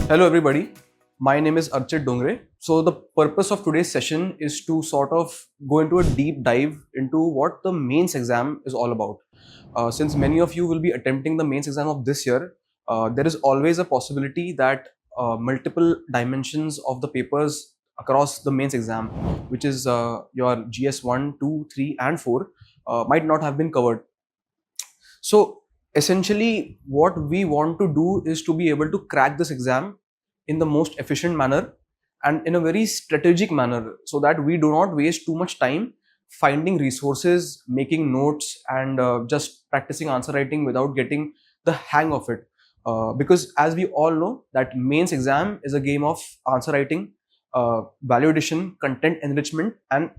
Hello everybody, my name is Archit Dongre. So the purpose of today's session is to sort of go into a deep dive into what the mains exam is all about. Since many of you will be attempting the mains exam of this year, there is always a possibility that multiple dimensions of the papers across the mains exam, which is your GS1, 2, 3 and 4 might not have been covered. So essentially what we want to do is to be able to crack this exam in the most efficient manner and in a very strategic manner so that we do not waste too much time finding resources, making notes and just practicing answer writing without getting the hang of it. Because as we all know that mains exam is a game of answer writing, value addition, content enrichment and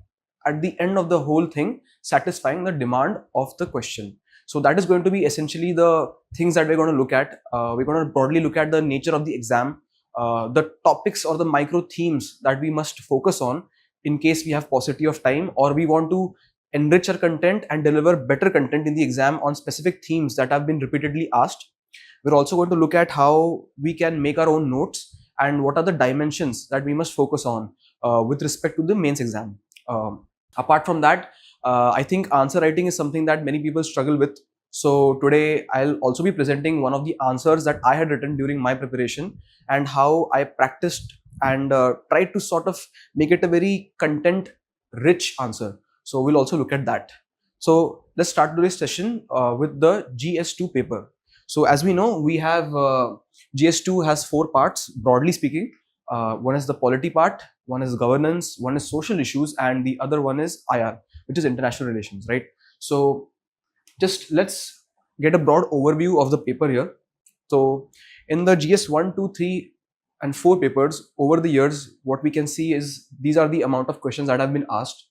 at the end of the whole thing satisfying the demand of the question. So that is going to be essentially the things that we're going to look at. We're going to broadly look at the nature of the exam, the topics or the micro themes that we must focus on in case we have paucity of time or we want to enrich our content and deliver better content in the exam on specific themes that have been repeatedly asked. We're also going to look at how we can make our own notes and what are the dimensions that we must focus on with respect to the mains exam. Apart from that, I think answer writing is something that many people struggle with. So today I'll also be presenting one of the answers that I had written during my preparation and how I practiced and tried to sort of make it a very content rich answer. So we'll also look at that. So let's start today's session with the GS2 paper. So as we know, we have GS2 has 4 parts, broadly speaking. One is the polity part, one is governance, one is social issues, and the other one is IR, which is international relations, right? So just let's get a broad overview of the paper here. So in the GS1, 2, 3 and 4 papers over the years, what we can see is these are the amount of questions that have been asked.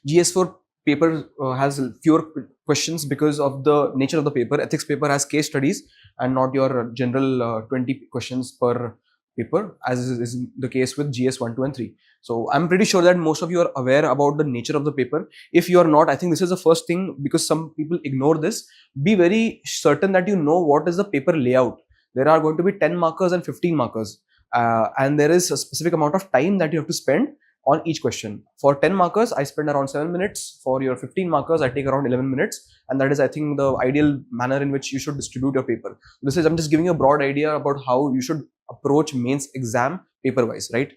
GS4 paper has fewer questions because of the nature of the paper. Ethics paper has case studies and not your general 20 questions per paper, as is the case with GS1, 2 and 3. So I'm pretty sure that most of you are aware about the nature of the paper. If you are not, I think this is the first thing, because some people ignore this. Be very certain that you know what is the paper layout. There are going to be 10 markers and 15 markers. And there is a specific amount of time that you have to spend on each question. For 10 markers, I spend around 7 minutes. For your 15 markers, I take around 11 minutes. And that is, I think, the ideal manner in which you should distribute your paper. This is, I'm just giving you a broad idea about how you should approach mains exam paper wise, right?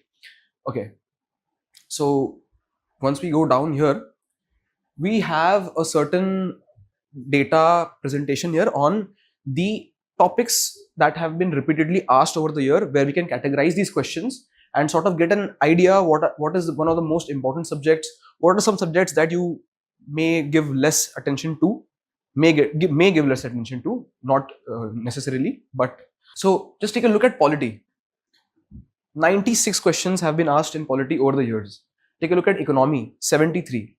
Okay. So once we go down here, we have a certain data presentation here on the topics that have been repeatedly asked over the year, where we can categorize these questions and sort of get an idea what is one of the most important subjects, what are some subjects that you may give less attention to, may give less attention to, not necessarily, but so just take a look at polity. 96 questions have been asked in polity over the years. Take a look at economy, 73.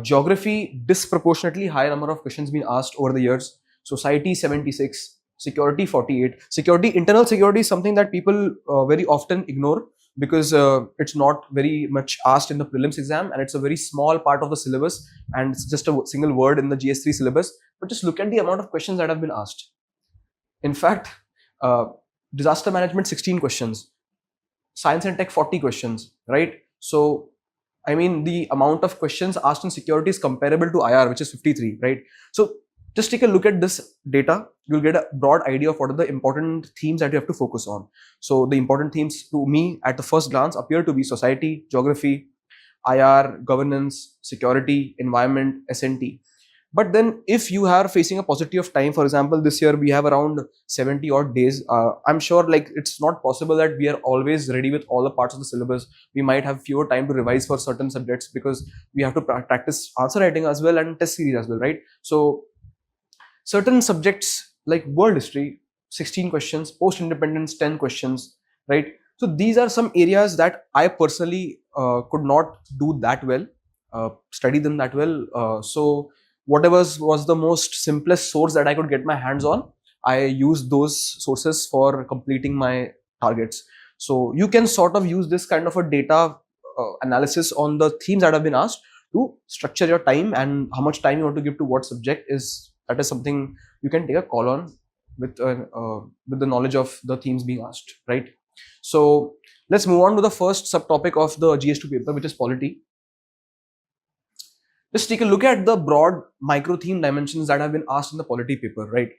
Geography, disproportionately high number of questions been asked over the years. Society, 76. Security, 48. Security, internal security is something that people very often ignore because it's not very much asked in the prelims exam and it's a very small part of the syllabus and it's just a single word in the GS3 syllabus. But just look at the amount of questions that have been asked. In fact, disaster management, 16 questions. Science and tech, 40 questions, right? So, I mean, the amount of questions asked in security is comparable to IR, which is 53, right? So, just take a look at this data. You'll get a broad idea of what are the important themes that you have to focus on. So, the important themes to me at the first glance appear to be society, geography, IR, governance, security, environment, SNT. But then if you are facing a paucity of time, for example, this year we have around 70 odd days. I'm sure like it's not possible that we are always ready with all the parts of the syllabus. We might have fewer time to revise for certain subjects because we have to practice answer writing as well and test series as well, right? So certain subjects like world history, 16 questions, post-independence, 10 questions, right? So these are some areas that I personally could not do that well, study them that well. So whatever was the most simplest source that I could get my hands on, I used those sources for completing my targets. So you can sort of use this kind of a data analysis on the themes that have been asked to structure your time and how much time you want to give to what subject is, that is something you can take a call on with the knowledge of the themes being asked, right? So let's move on to the first subtopic of the GS2 paper, which is polity. Just take a look at the broad micro theme dimensions that have been asked in the polity paper, right?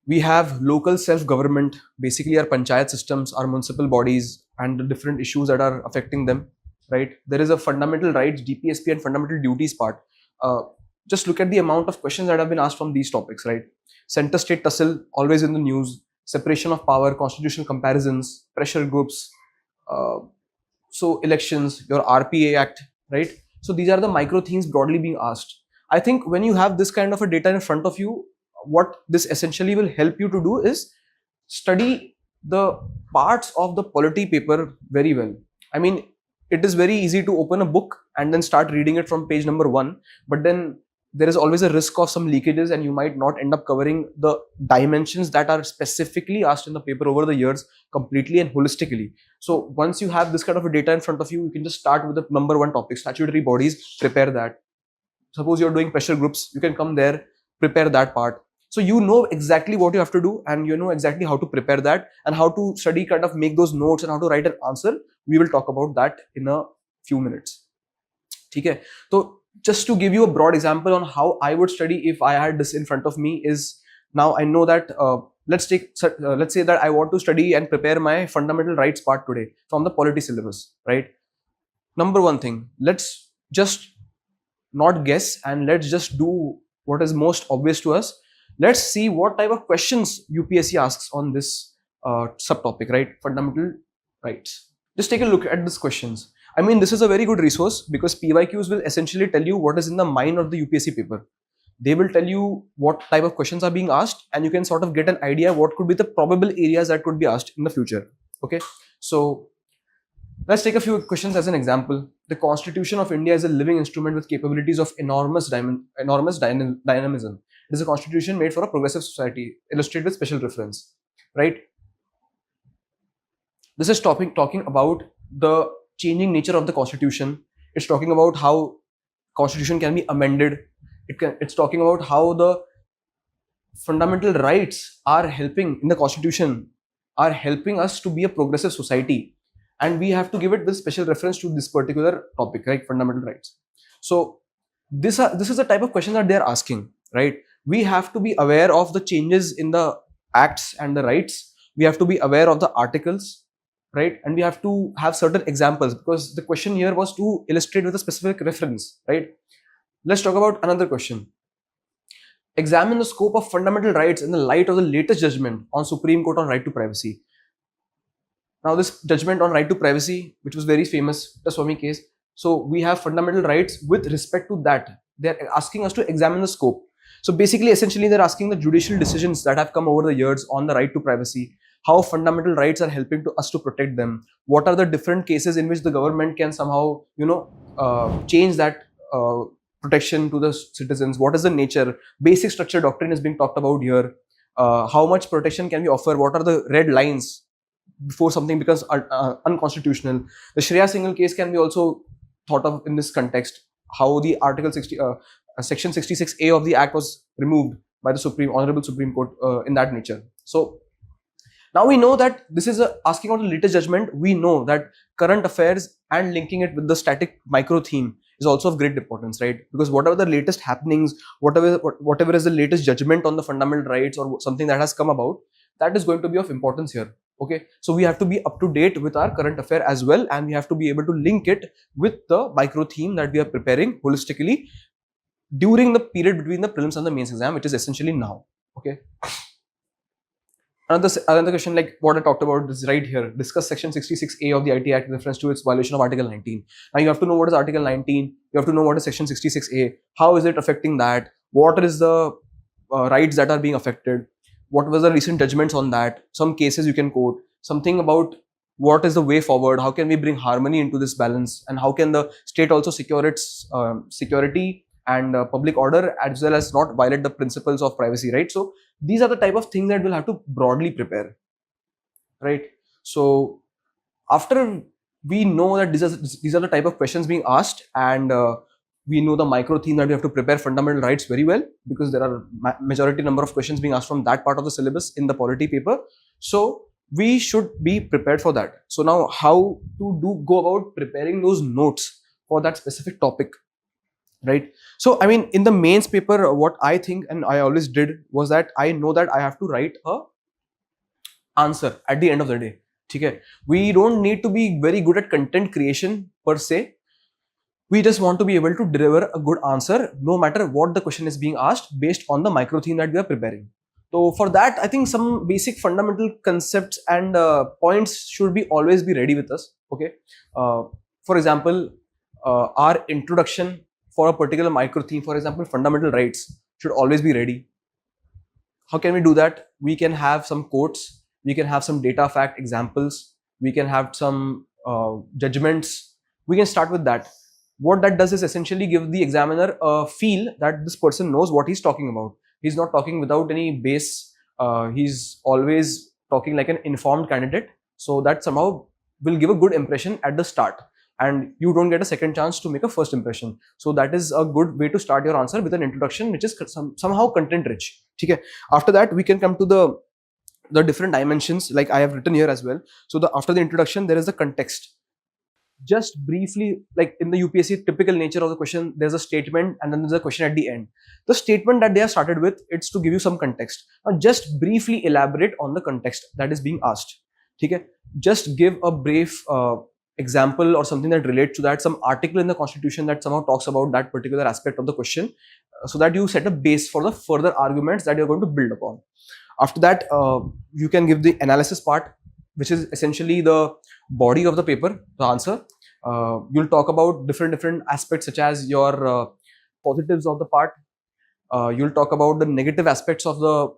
We have local self-government, basically our panchayat systems, our municipal bodies, and the different issues that are affecting them, right? There is a fundamental rights, DPSP, and fundamental duties part. Just look at the amount of questions that have been asked from these topics, right? Center-state tussle, always in the news, separation of power, constitutional comparisons, pressure groups, so elections, your RPA Act, right? So these are the micro themes broadly being asked. I think when you have this kind of a data in front of you, what this essentially will help you to do is study the parts of the polity paper very well. I mean, it is very easy to open a book and then start reading it from page number 1, but then there is always a risk of some leakages and you might not end up covering the dimensions that are specifically asked in the paper over the years completely and holistically. So once you have this kind of a data in front of you, you can just start with the number 1 topic, statutory bodies, prepare that. Suppose you're doing pressure groups, you can come there, prepare that part. So you know exactly what you have to do and you know exactly how to prepare that and how to study, kind of make those notes and how to write an answer. We will talk about that in a few minutes. Okay. So just to give you a broad example on how I would study if I had this in front of me is, now I know that let's say that I want to study and prepare my fundamental rights part today from the polity syllabus, right? Number 1 thing, let's just not guess and let's just do what is most obvious to us. Let's see what type of questions UPSC asks on this subtopic, right? Fundamental rights. Just take a look at these questions. I mean, this is a very good resource because PYQs will essentially tell you what is in the mind of the UPSC paper. They will tell you what type of questions are being asked and you can sort of get an idea what could be the probable areas that could be asked in the future. Okay, so let's take a few questions as an example. The Constitution of India is a living instrument with capabilities of enormous dynamism. It is a constitution made for a progressive society, illustrated with special reference, right? This is talking about the changing nature of the constitution. It's talking about how constitution can be amended. It's talking about how the fundamental rights are helping in the constitution, are helping us to be a progressive society. And we have to give it with special reference to this particular topic, right? Fundamental rights. So this is the type of question that they are asking, right? We have to be aware of the changes in the acts and the rights. We have to be aware of the articles, right? And we have to have certain examples because the question here was to illustrate with a specific reference, right? Let's talk about another question. Examine the scope of fundamental rights in the light of the latest judgment on Supreme Court on right to privacy. Now, this judgment on right to privacy, which was very famous, the Swami case. So we have fundamental rights with respect to that. They're asking us to examine the scope. So basically, essentially, they're asking the judicial decisions that have come over the years on the right to privacy, how fundamental rights are helping to us to protect them. What are the different cases in which the government can somehow, change that protection to the citizens? What is the nature? Basic structure doctrine is being talked about here. How much protection can we offer? What are the red lines before something becomes unconstitutional? The Shreya Singhal case can be also thought of in this context. How the Section 66A of the Act was removed by the Honorable Supreme Court in that nature. So now we know that this is asking about the latest judgment. We know that current affairs and linking it with the static micro theme is also of great importance, right? Because whatever the latest happenings, whatever is the latest judgment on the fundamental rights or something that has come about, that is going to be of importance here. Okay, so we have to be up to date with our current affair as well, and we have to be able to link it with the micro theme that we are preparing holistically during the period between the prelims and the mains exam, which is essentially now. Okay. Another question, like what I talked about is right here. Discuss Section 66A of the IT Act with reference to its violation of Article 19. Now you have to know what is Article 19. You have to know what is Section 66A. How is it affecting that? What is the rights that are being affected? What was the recent judgments on that? Some cases you can quote. Something about what is the way forward? How can we bring harmony into this balance? And how can the state also secure its security and public order, as well as not violate the principles of privacy, right? So these are the type of things that we'll have to broadly prepare, right? So after we know that these are the type of questions being asked, and We know the micro theme that we have to prepare fundamental rights very well, because there are majority number of questions being asked from that part of the syllabus in the polity paper. So we should be prepared for that. So now, how to go about preparing those notes for that specific topic, right? So I mean, in the mains paper, what I think and I always did was that I know that I have to write a answer at the end of the day. Okay, we don't need to be very good at content creation per se. We just want to be able to deliver a good answer no matter what the question is being asked, based on the micro theme that we are preparing. So for that, I think some basic fundamental concepts and points should be always be ready with us. Okay, for example, our introduction for a particular micro theme, for example, fundamental rights, should always be ready. How can we do that? We can have some quotes, we can have some data fact examples, we can have some judgments. We can start with that. What that does is essentially give the examiner a feel that this person knows what he's talking about. He's not talking without any base. He's always talking like an informed candidate. So that somehow will give a good impression at the start, and you don't get a second chance to make a first impression. So that is a good way to start your answer, with an introduction which is somehow content rich. Okay. After that, we can come to the different dimensions, like I have written here as well. So after the introduction, there is the context. Just briefly, like in the UPSC typical nature of the question, there's a statement and then there's a question at the end. The statement that they have started with, it's to give you some context. Now just briefly elaborate on the context that is being asked. Okay? Just give a brief example or something that relates to that, some article in the constitution that somehow talks about that particular aspect of the question, so that you set a base for the further arguments that you're going to build upon. After that, you can give the analysis part, which is essentially the body of the paper, the answer. You'll talk about different aspects, such as your positives of the part. You'll talk about the negative aspects of the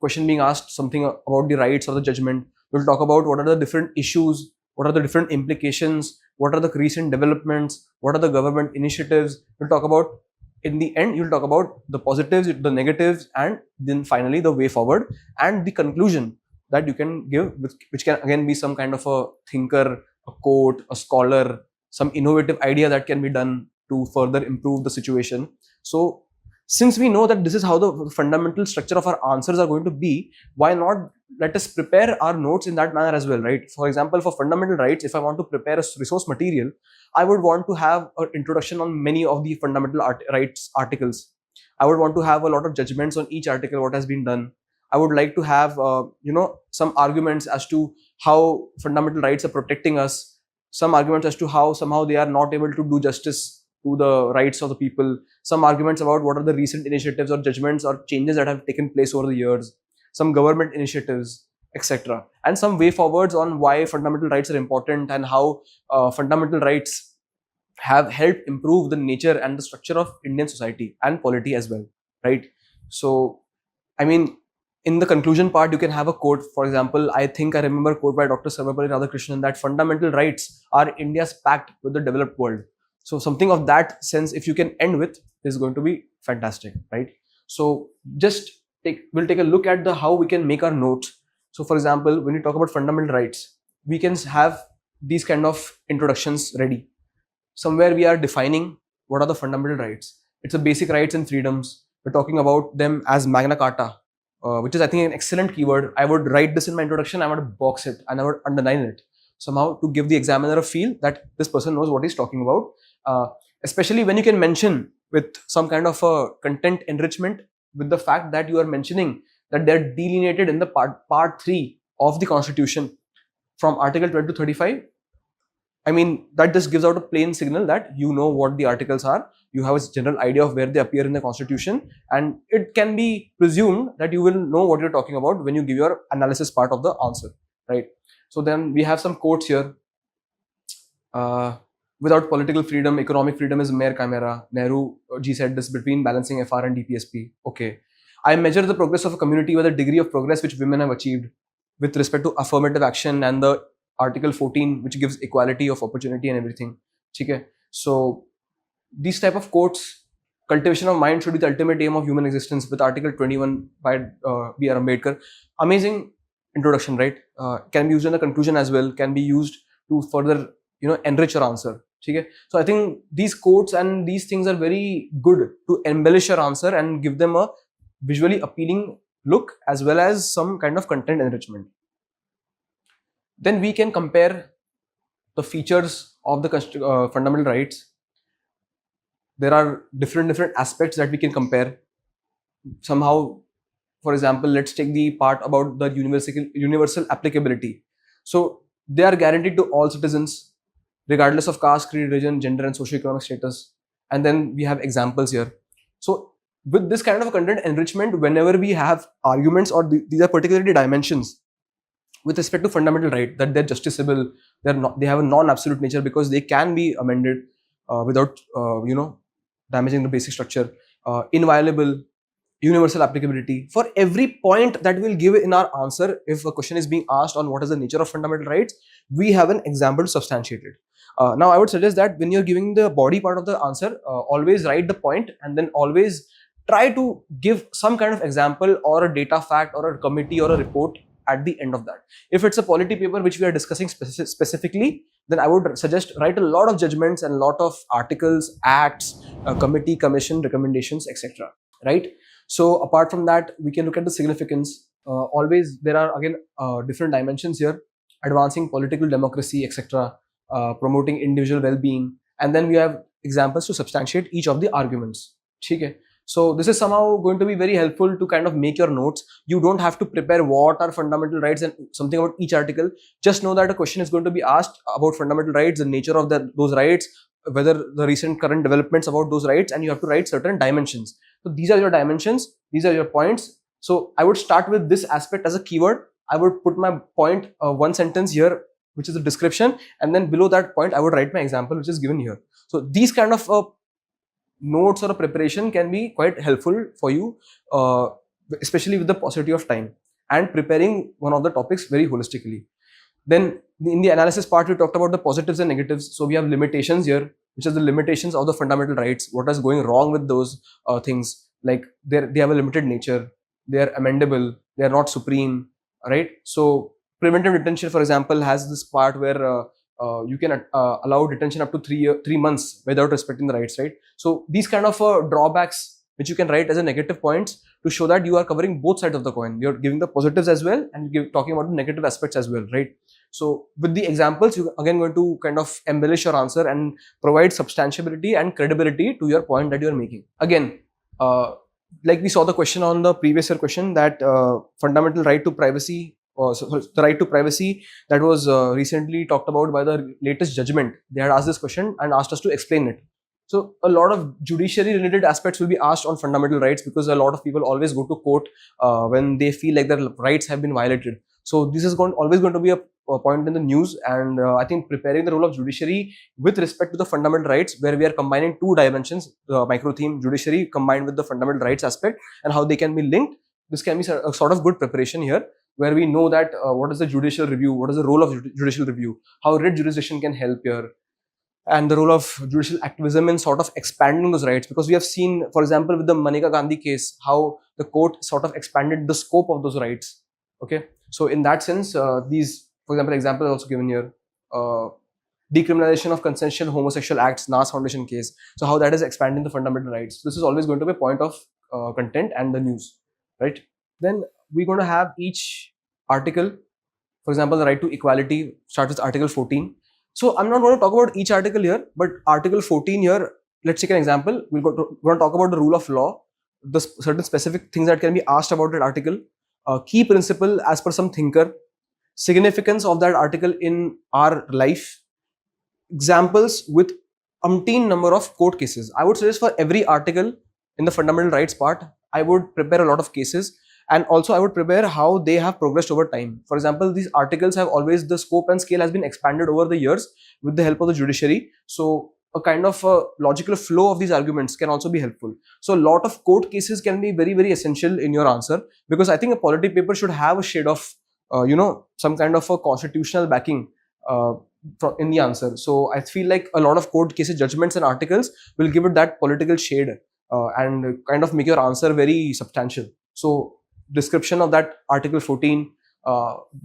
question being asked, something about the rights or the judgment. You'll talk about what are the different issues, what are the different implications, what are the recent developments, what are the government initiatives. You'll talk about, in the end, you'll talk about the positives, the negatives, and then finally the way forward and the conclusion that you can give, which can again be some kind of a thinker, a quote, a scholar, some innovative idea that can be done to further improve the situation. So since we know that this is how the fundamental structure of our answers are going to be, why not let us prepare our notes in that manner as well, right? For example, for fundamental rights, if I want to prepare a resource material, I would want to have an introduction on many of the fundamental rights articles. I would want to have a lot of judgments on each article, what has been done. I would like to have, some arguments as to how fundamental rights are protecting us, some arguments as to how somehow they are not able to do justice to the rights of the people, some arguments about what are the recent initiatives or judgments or changes that have taken place over the years, some government initiatives, etc. And some way forwards on why fundamental rights are important and how fundamental rights have helped improve the nature and the structure of Indian society and polity as well, right? So, I mean, in the conclusion part, you can have a quote. For example, I think I remember a quote by Dr. Sarvapalli Radhakrishnan that fundamental rights are India's pact with the developed world. So something of that sense, if you can end with, is going to be fantastic, right? So we'll take a look at how we can make our notes. So for example, when we talk about fundamental rights, we can have these kind of introductions ready. Somewhere we are defining what are the fundamental rights. It's the basic rights and freedoms. We're talking about them as Magna Carta, which is, I think, an excellent keyword. I would write this in my introduction, I would box it and I would underline it somehow to give the examiner a feel that this person knows what he's talking about. Especially when you can mention with some kind of a content enrichment, with the fact that you are mentioning that they're delineated in the part 3 of the constitution from article 12 to 35. I mean, that just gives out a plain signal that you know what the articles are, you have a general idea of where they appear in the constitution, and it can be presumed that you will know what you're talking about when you give your analysis part of the answer, right? So then we have some quotes here. Without political freedom, economic freedom is mere chimera. Nehru ji said this between balancing FR and DPSP. Okay. I measure the progress of a community by the degree of progress which women have achieved with respect to affirmative action and the Article 14, which gives equality of opportunity and everything. Okay. So these type of quotes, cultivation of mind should be the ultimate aim of human existence, with Article 21 by B.R. Ambedkar. Amazing introduction, right? Can be used in the conclusion as well, can be used to further enrich your answer. Okay? So I think these quotes and these things are very good to embellish your answer and give them a visually appealing look as well as some kind of content enrichment. Then we can compare the features of the fundamental rights. There are different aspects that we can compare. Somehow, for example, let's take the part about the universal applicability. So they are guaranteed to all citizens, regardless of caste, creed, religion, gender, and socioeconomic status. And then we have examples here. So with this kind of content enrichment, whenever we have arguments or these are particularly dimensions with respect to fundamental right, that they're justiciable, they have a non-absolute nature because they can be amended without damaging the basic structure, inviolable, universal applicability. For every point that we'll give in our answer, if a question is being asked on what is the nature of fundamental rights, we have an example to substantiate it. Now I would suggest that when you're giving the body part of the answer, always write the point and then always try to give some kind of example or a data fact or a committee or a report at the end of that. If it's a polity paper which we are discussing specifically, then I would suggest write a lot of judgments and a lot of articles, acts, committee, commission, recommendations, etc. Right? So apart from that, we can look at the significance. Always there are again different dimensions here: advancing political democracy, etc., promoting individual well-being, and then we have examples to substantiate each of the arguments. Okay. So this is somehow going to be very helpful to kind of make your notes. You don't have to prepare what are fundamental rights and something about each article. Just know that a question is going to be asked about fundamental rights, the nature of those rights, whether the recent current developments about those rights, and you have to write certain dimensions. So these are your dimensions, these are your points. So I would start with this aspect as a keyword. I would put my point, one sentence here, which is the description, and then below that point, I would write my example, which is given here. So these kind of notes or a preparation can be quite helpful for you, especially with the paucity of time and preparing one of the topics very holistically. Then in the analysis part, we talked about the positives and negatives. So we have limitations here, which is the limitations of the fundamental rights. What is going wrong with those things? Like they have a limited nature, they are amendable, they are not supreme, right? So preventive detention, for example, has this part where you can allow detention up to 3 months without respecting the rights, right? So these kind of drawbacks, which you can write as a negative points to show that you are covering both sides of the coin. You're giving the positives as well and you're talking about the negative aspects as well, right? So with the examples, you're again going to kind of embellish your answer and provide substantiability and credibility to your point that you're making. Again, like we saw the question on the previous year question that fundamental right to privacy, so the right to privacy that was recently talked about by the latest judgment. They had asked this question and asked us to explain it. So a lot of judiciary related aspects will be asked on fundamental rights because a lot of people always go to court when they feel like their rights have been violated. So this is always going to be a point in the news, and I think preparing the role of judiciary with respect to the fundamental rights, where we are combining two dimensions, the micro theme judiciary combined with the fundamental rights aspect and how they can be linked. This can be a sort of good preparation here, where we know that what is the judicial review, what is the role of judicial review, how writ jurisdiction can help here, and the role of judicial activism in sort of expanding those rights. Because we have seen, for example, with the Maneka Gandhi case, how the court sort of expanded the scope of those rights. Okay, so in that sense, these, for example, example also given here, decriminalization of consensual homosexual acts, Nas Foundation case. So how that is expanding the fundamental rights. This is always going to be a point of content and the news, right? Then we're going to have each article. For example, the right to equality starts with Article 14. So I'm not going to talk about each article here, but Article 14 here, let's take an example. We're going to talk about the rule of law, the certain specific things that can be asked about that article, key principle as per some thinker, significance of that article in our life, examples with umpteen number of court cases. I would suggest for every article in the fundamental rights part, I would prepare a lot of cases. And also I would prepare how they have progressed over time. For example, these articles have always, the scope and scale has been expanded over the years with the help of the judiciary. So a kind of a logical flow of these arguments can also be helpful. So a lot of court cases can be very, very essential in your answer, because I think a polity paper should have a shade of, some kind of a constitutional backing in the answer. So I feel like a lot of court cases, judgments and articles will give it that political shade and kind of make your answer very substantial. So description of that Article 14.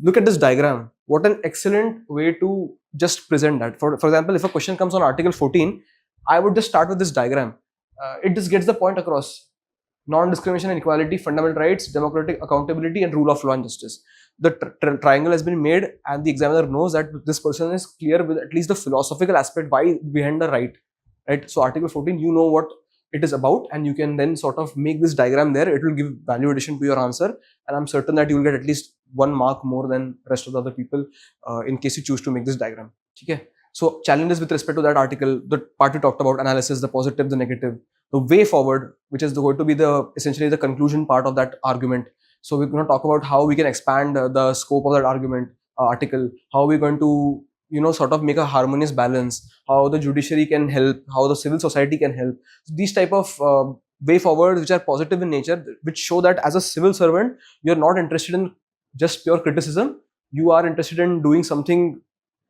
Look at this diagram. What an excellent way to just present that. For example, if a question comes on Article 14, I would just start with this diagram. It just gets the point across. Non-discrimination and equality, fundamental rights, democratic accountability, and rule of law and justice. The triangle has been made, and the examiner knows that this person is clear with at least the philosophical aspect why behind the right. So Article 14, you know what it is about, and you can then sort of make this diagram there. It will give value addition to your answer, and I'm certain that you will get at least 1 mark more than rest of the other people in case you choose to make this diagram. Okay. So challenges with respect to that article, the part we talked about, analysis, the positive, the negative, the way forward, which is going to be essentially the conclusion part of that argument. So we're going to talk about how we can expand the scope of that argument article, how we're going to sort of make a harmonious balance, how the judiciary can help, how the civil society can help. These type of way forwards which are positive in nature, which show that as a civil servant, you're not interested in just pure criticism. You are interested in doing something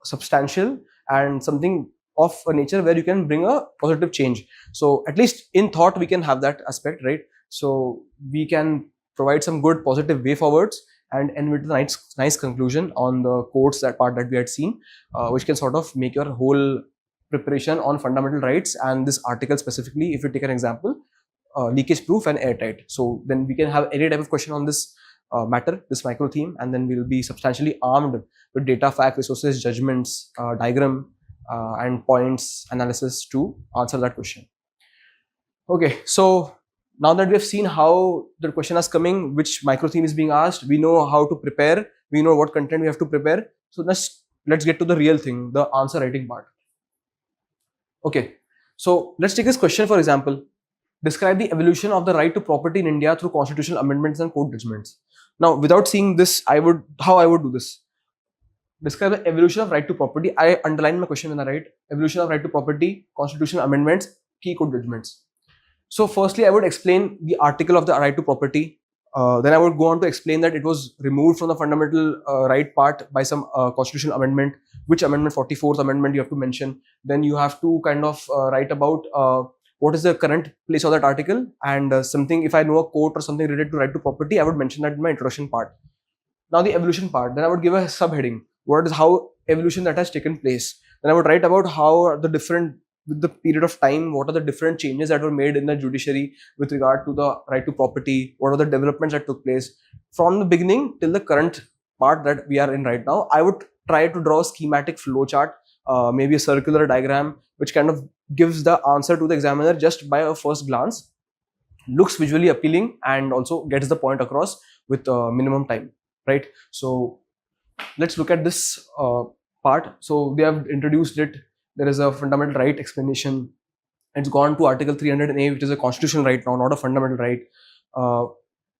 substantial and something of a nature where you can bring a positive change. So at least in thought, we can have that aspect, right? So we can provide some good positive way forwards and end with a nice conclusion on the quotes, that part that we had seen, which can sort of make your whole preparation on fundamental rights and this article specifically, if you take an example, leakage proof and airtight. So then we can have any type of question on this matter, this micro theme, and then we'll be substantially armed with data, fact, resources, judgments, diagram, and points analysis to answer that question. Okay, so now that we have seen how the question is coming, which micro theme is being asked, we know how to prepare, we know what content we have to prepare. So let's get to the real thing, the answer writing part. Okay, so let's take this question for example. Describe the evolution of the right to property in India through constitutional amendments and court judgments. Now, without seeing this, how I would do this. Describe the evolution of right to property. I underline my question when I write evolution of right to property, constitutional amendments, key court judgments. So firstly, I would explain the article of the right to property. Then I would go on to explain that it was removed from the fundamental right part by some constitutional amendment. Which amendment? 44th amendment you have to mention. Then you have to kind of write about what is the current place of that article, and something, if I know a quote or something related to right to property, I would mention that in my introduction part. Now the evolution part, then I would give a subheading. What is how evolution that has taken place. Then I would write about how the different, with the period of time, what are the different changes that were made in the judiciary with regard to the right to property, what are the developments that took place from the beginning till the current part that we are in right now. I would try to draw a schematic flow chart, maybe a circular diagram, which kind of gives the answer to the examiner just by a first glance, looks visually appealing, and also gets the point across with minimum time, right? So let's look at this part. So they have introduced it. There is a fundamental right explanation. It's gone to Article 300A, which is a constitutional right now, not a fundamental right.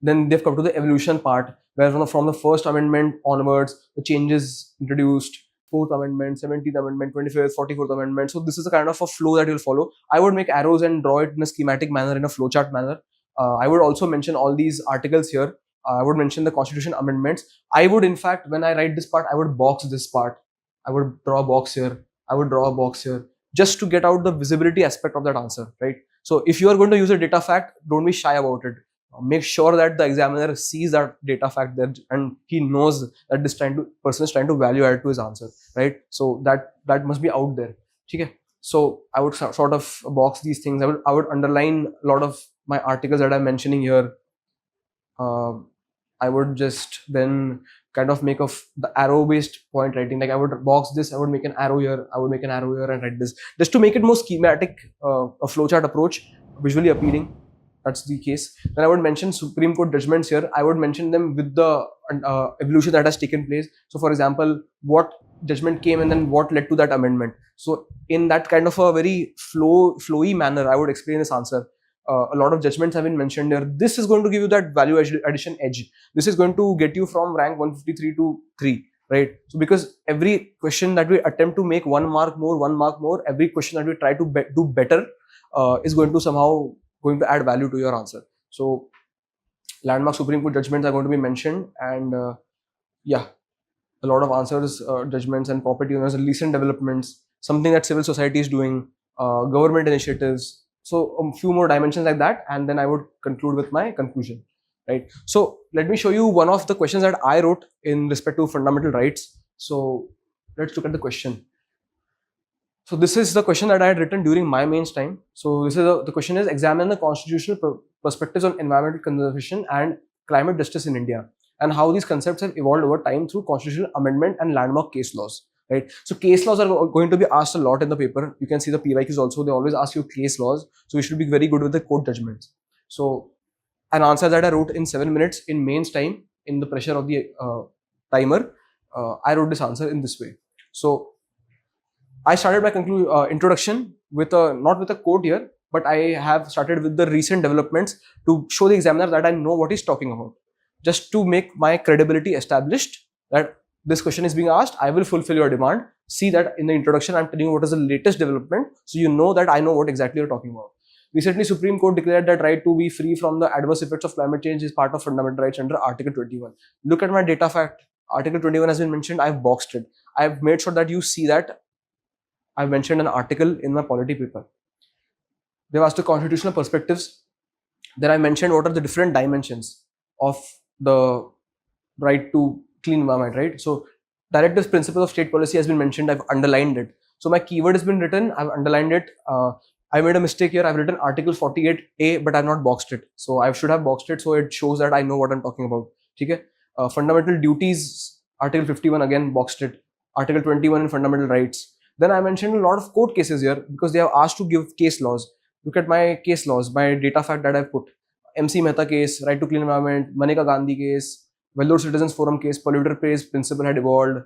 Then they've come to the evolution part, where from the first amendment onwards, the changes introduced, 4th amendment, 17th amendment, 25th, 44th amendment. So this is a kind of a flow that you'll follow. I would make arrows and draw it in a schematic manner, in a flowchart manner. I would also mention all these articles here. I would mention the constitution amendments. I would, in fact, when I write this part, I would box this part. I would draw a box here. I would draw a box here, just to get out the visibility aspect of that answer, right? So if you are going to use a data fact, don't be shy about it. Make sure that the examiner sees that data fact there and he knows that this person is trying to value add to his answer, right? So that must be out there. Okay. So I would sort of box these things. I would underline a lot of my articles that I'm mentioning here. I would just then kind of make the arrow based point writing. Like I would box this, I would make an arrow here, I would make an arrow here and write this, just to make it more schematic, a flowchart approach, visually appealing. That's the case. Then I would mention Supreme Court judgments here. I would mention them with the evolution that has taken place. So for example, what judgment came and then what led to that amendment. So in that kind of a very flowy manner, I would explain this answer. A lot of judgments have been mentioned here. This is going to give you that value addition edge. This is going to get you from rank 153 to 3, right? So because every question that we attempt to make 1 mark more, every question that we try to do better is going to somehow add value to your answer. So landmark Supreme Court judgments are going to be mentioned, and yeah, a lot of answers, judgments and property owners, recent developments, something that civil society is doing, government initiatives. So a few more dimensions like that, and then I would conclude with my conclusion, right? So let me show you one of the questions that I wrote in respect to fundamental rights. So let's look at the question. So this is the question that I had written during my mains time. So this is the question is examine the constitutional perspectives on environmental conservation and climate justice in India and how these concepts have evolved over time through constitutional amendment and landmark case laws. Right. So case laws are going to be asked a lot in the paper. You can see the PYQs also. They always ask you case laws. So you should be very good with the court judgments. So an answer that I wrote in 7 minutes in mains time in the pressure of the timer, I wrote this answer in this way. So I started my introduction with not with a quote here, but I have started with the recent developments to show the examiner that I know what he's talking about. Just to make my credibility established that this question is being asked, I will fulfill your demand. See that in the introduction, I'm telling you what is the latest development, so you know that I know what exactly you're talking about. Recently, Supreme Court declared that right to be free from the adverse effects of climate change is part of fundamental rights under Article 21. Look at my data fact. Article 21 has been mentioned. I've boxed it. I've made sure that you see that I've mentioned an article in my polity paper. They've asked the constitutional perspectives. Then I mentioned what are the different dimensions of the right to clean environment, right? So directives, principles of state policy has been mentioned. I've underlined it. So my keyword has been written. I've underlined it. I made a mistake here. I've written Article 48A, but I've not boxed it. So I should have boxed it so it shows that I know what I'm talking about. Okay? Fundamental duties, Article 51 again boxed it. Article 21 in fundamental rights. Then I mentioned a lot of court cases here because they have asked to give case laws. Look at my case laws, my data fact that I've put. MC Mehta case, right to clean environment, Maneka Gandhi case, Vellore Citizens Forum case, polluter pays principle had evolved,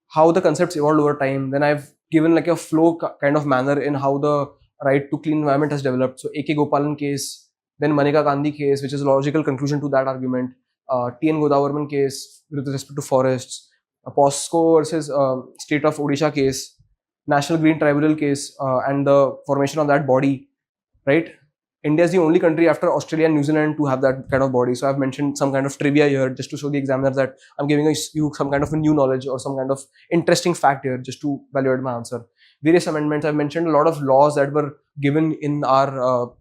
how the concepts evolved over time. Then I've given like a flow kind of manner in how the right to clean environment has developed. So AK Gopalan case, then Maneka Gandhi case, which is a logical conclusion to that argument, TN Godavarman case with respect to forests, POSCO versus State of Odisha case, National Green Tribunal case, and the formation of that body, right? India is the only country after Australia and New Zealand to have that kind of body. So I've mentioned some kind of trivia here just to show the examiner that I'm giving you some kind of a new knowledge or some kind of interesting fact here just to validate my answer. Various amendments. I've mentioned a lot of laws that were given in our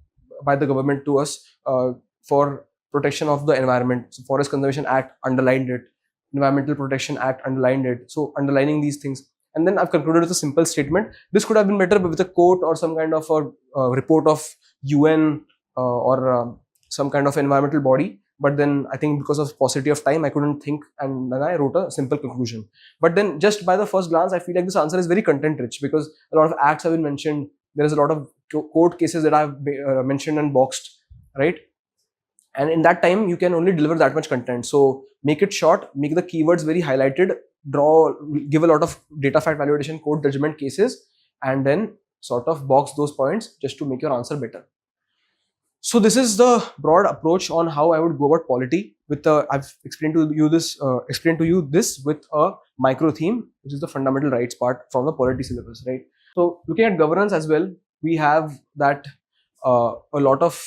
by the government to us for protection of the environment. So Forest Conservation Act underlined it. Environmental Protection Act underlined it. So underlining these things. And then I've concluded with a simple statement. This could have been better with a quote or some kind of a report of UN or some kind of environmental body. But then I think because of paucity of time, I couldn't think, and then I wrote a simple conclusion. But then just by the first glance, I feel like this answer is very content rich because a lot of acts have been mentioned. There is a lot of court cases that I've mentioned and boxed, right? And in that time, you can only deliver that much content. So make it short, make the keywords very highlighted, give a lot of data fact validation, court judgment cases, and then sort of box those points just to make your answer better. So this is the broad approach on how I would go about polity. I've explained to you this with a micro theme, which is the fundamental rights part from the polity syllabus, right? So looking at governance as well, we have that a lot of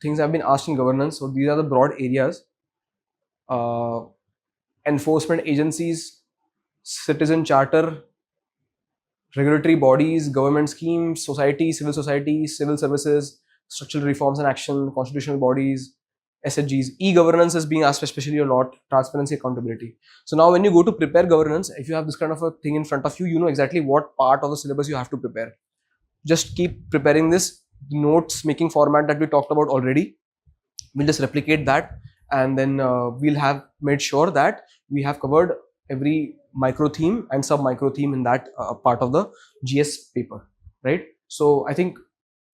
things have been asked in governance. So these are the broad areas. Enforcement agencies, citizen charter, regulatory bodies, government schemes, society, civil society, civil services, structural reforms and action, constitutional bodies, SHGs. E-governance is being asked especially a lot, transparency, accountability. So now when you go to prepare governance, if you have this kind of a thing in front of you, you know exactly what part of the syllabus you have to prepare. Just keep preparing this notes making format that we talked about already. We'll just replicate that, and then we'll have made sure that we have covered every micro theme and sub micro theme in that part of the GS paper, right? So I think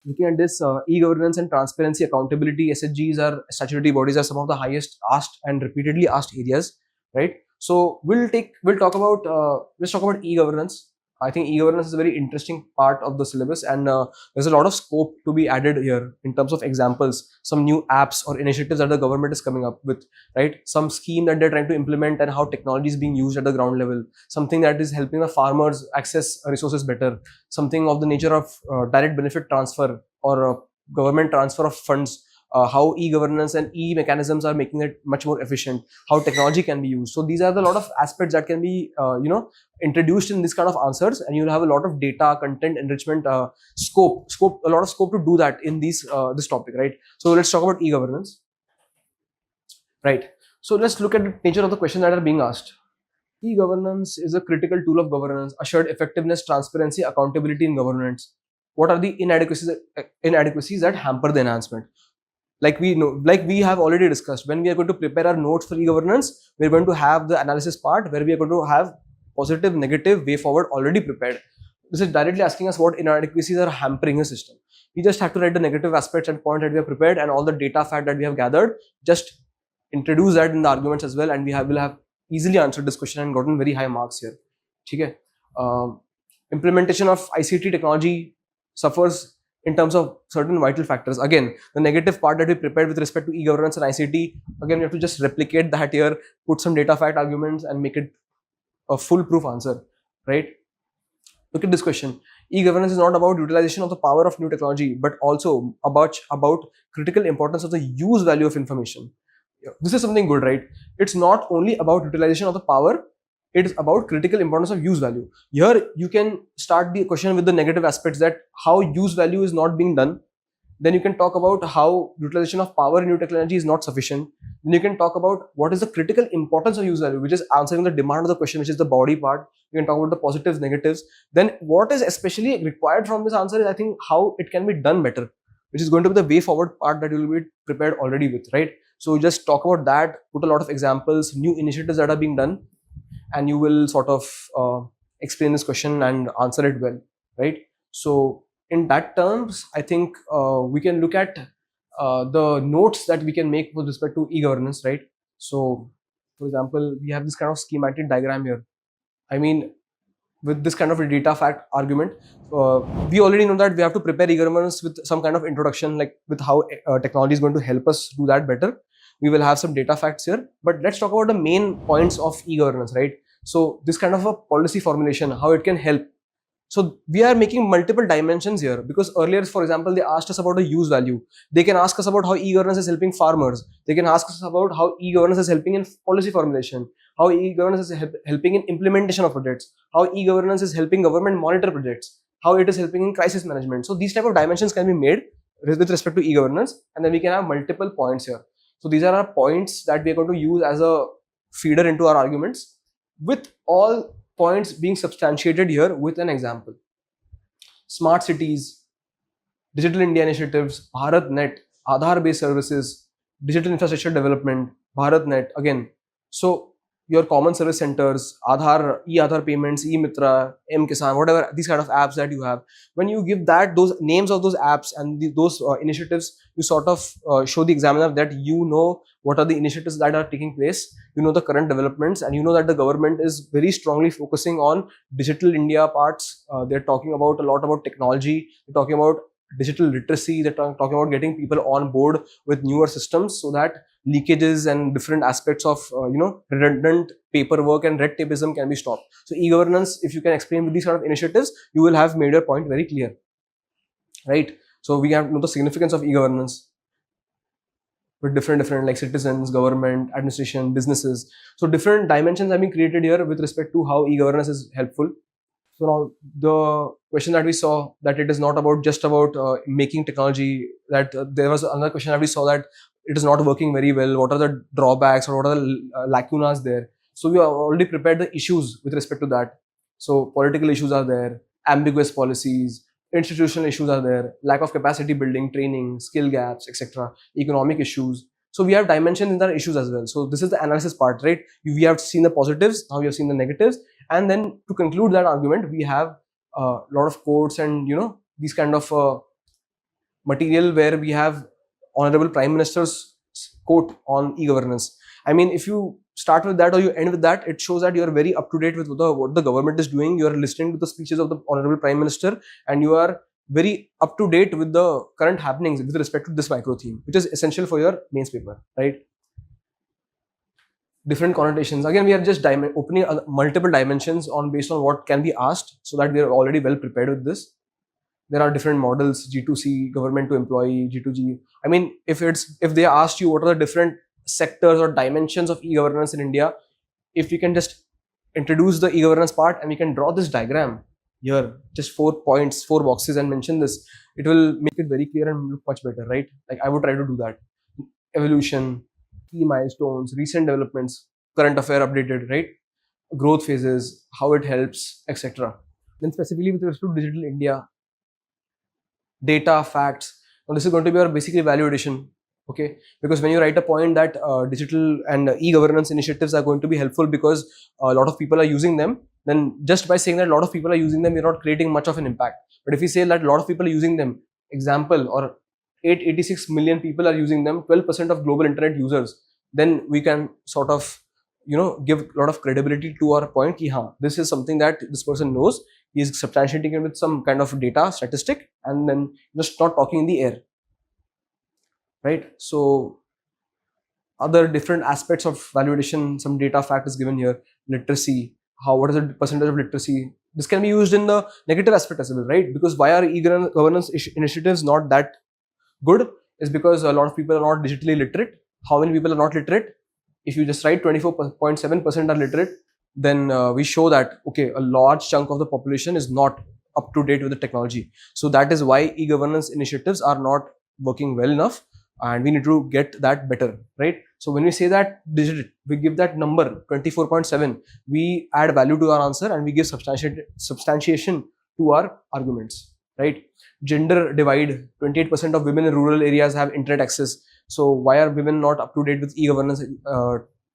looking at this, e-governance and transparency, accountability, SHGs are statutory bodies are some of the highest asked and repeatedly asked areas, right? So let's talk about e-governance. I think e-governance is a very interesting part of the syllabus, and there's a lot of scope to be added here in terms of examples, some new apps or initiatives that the government is coming up with, right? Some scheme that they're trying to implement and how technology is being used at the ground level, something that is helping the farmers access resources better, something of the nature of direct benefit transfer or government transfer of funds, how e-governance and e-mechanisms are making it much more efficient, how technology can be used. So these are the lot of aspects that can be introduced in this kind of answers, and you'll have a lot of data, content, enrichment, a lot of scope to do that in this topic, right? So let's talk about e-governance, right? So let's look at the nature of the questions that are being asked. E-governance is a critical tool of governance, assured effectiveness, transparency, accountability in governance. What are the inadequacies that hamper the enhancement? Like we know, like we have already discussed, when we are going to prepare our notes for e-governance, we're going to have the analysis part where we are going to have positive, negative, way forward already prepared. This is directly asking us what inadequacies are hampering the system. We just have to write the negative aspects and point that we have prepared and all the data fact that we have gathered, just introduce that in the arguments as well, and will have easily answered this question and gotten very high marks here. Okay. Implementation of ICT technology suffers in terms of certain vital factors. Again, the negative part that we prepared with respect to e-governance and ICT, again, we have to just replicate that here, put some data fact arguments and make it a foolproof answer, right? Look at this question. E-governance is not about utilization of the power of new technology, but also about critical importance of the use value of information. This is something good, right? It's not only about utilization of the power, it is about critical importance of use value. Here you can start the question with the negative aspects, that how use value is not being done. Then you can talk about how utilization of power in new technology is not sufficient. Then you can talk about what is the critical importance of use value, which is answering the demand of the question, which is the body part. You can talk about the positives, negatives. Then what is especially required from this answer is, I think, how it can be done better, which is going to be the way forward part that you will be prepared already with, right? So just talk about that, put a lot of examples, new initiatives that are being done, and you will sort of explain this question and answer it well, right? So in that terms, I think we can look at the notes that we can make with respect to e-governance, right? So for example, we have this kind of schematic diagram here. I mean, with this kind of a data fact argument, we already know that we have to prepare e-governance with some kind of introduction, like with how technology is going to help us do that better. We will have some data facts here, but let's talk about the main points of e-governance, right? So this kind of a policy formulation, how it can help. So we are making multiple dimensions here, because earlier, for example, they asked us about the use value. They can ask us about how e-governance is helping farmers. They can ask us about how e-governance is helping in policy formulation, how e-governance is helping in implementation of projects, how e-governance is helping government monitor projects, how it is helping in crisis management. So these type of dimensions can be made with respect to e-governance, and then we can have multiple points here. So these are our points that we are going to use as a feeder into our arguments, with all points being substantiated here with an example. Smart cities, digital India initiatives, BharatNet, Aadhaar based services, digital infrastructure development, BharatNet again. So your common service centers, Aadhaar, e-Aadhaar payments, e-Mitra, M-Kisan, whatever these kind of apps that you have. When you give that those names of those apps and those initiatives, you sort of show the examiner that you know what are the initiatives that are taking place, you know the current developments, and you know that the government is very strongly focusing on digital India parts. They're talking about a lot about technology, they're talking about digital literacy, they're talking about getting people on board with newer systems so that leakages and different aspects of redundant paperwork and red tapeism can be stopped. So e-governance, if you can explain with these sort of initiatives, you will have made your point very clear, right? So we have to know the significance of e-governance with different like citizens, government, administration, businesses. So different dimensions have been created here with respect to how e-governance is helpful. So now the question that we saw, that it is not about just about making technology, that there was another question that we saw, that it is not working very well. What are the drawbacks or what are the lacunas there? So we have already prepared the issues with respect to that. So political issues are there, ambiguous policies, institutional issues are there, lack of capacity building, training, skill gaps, etc., economic issues. So we have dimensions in the issues as well. So this is the analysis part, right? We have seen the positives, now we have seen the negatives, and then to conclude that argument, we have a lot of quotes and these kind of material where we have Honorable Prime Minister's quote on e-governance. I mean, if you start with that or you end with that, it shows that you are very up to date with what the government is doing. You are listening to the speeches of the Honorable Prime Minister, and you are very up to date with the current happenings with respect to this micro theme, which is essential for your mains paper, right? Different connotations. Again, we are just opening multiple dimensions on based on what can be asked, so that we are already well prepared with this. There are different models: G2C, government to employee, G2G. I mean, if they asked you what are the different sectors or dimensions of e-governance in India, if we can just introduce the e-governance part and we can draw this diagram here, just 4 points, 4 boxes, and mention this, it will make it very clear and look much better, right? Like I would try to do that. Evolution, key milestones, recent developments, current affair updated, right? growth phases, how it helps, etc. Then specifically with respect to Digital India, data, facts. Now this is going to be our basically value addition. Okay, because when you write a point that digital and e-governance initiatives are going to be helpful because a lot of people are using them, then just by saying that a lot of people are using them, you're not creating much of an impact. But if you say that a lot of people are using them, example, or 886 million people are using them, 12% of global internet users, then we can sort of give a lot of credibility to our point ki, this is something that this person knows. He is substantiating it with some kind of data statistic and then just not talking in the air, right? So other different aspects of valuation, some data fact is given here. Literacy, what is the percentage of literacy? This can be used in the negative aspect as well, right? Because why are e-governance initiatives not that good is because a lot of people are not digitally literate. How many people are not literate? If you just write 24.7% are literate, then we show that, okay, a large chunk of the population is not up to date with the technology. So that is why e-governance initiatives are not working well enough, and we need to get that better, right? So when we say that we give that number 24.7, we add value to our answer and we give substantiation to our arguments, right? Gender divide, 28% of women in rural areas have internet access. So why are women not up to date with e-governance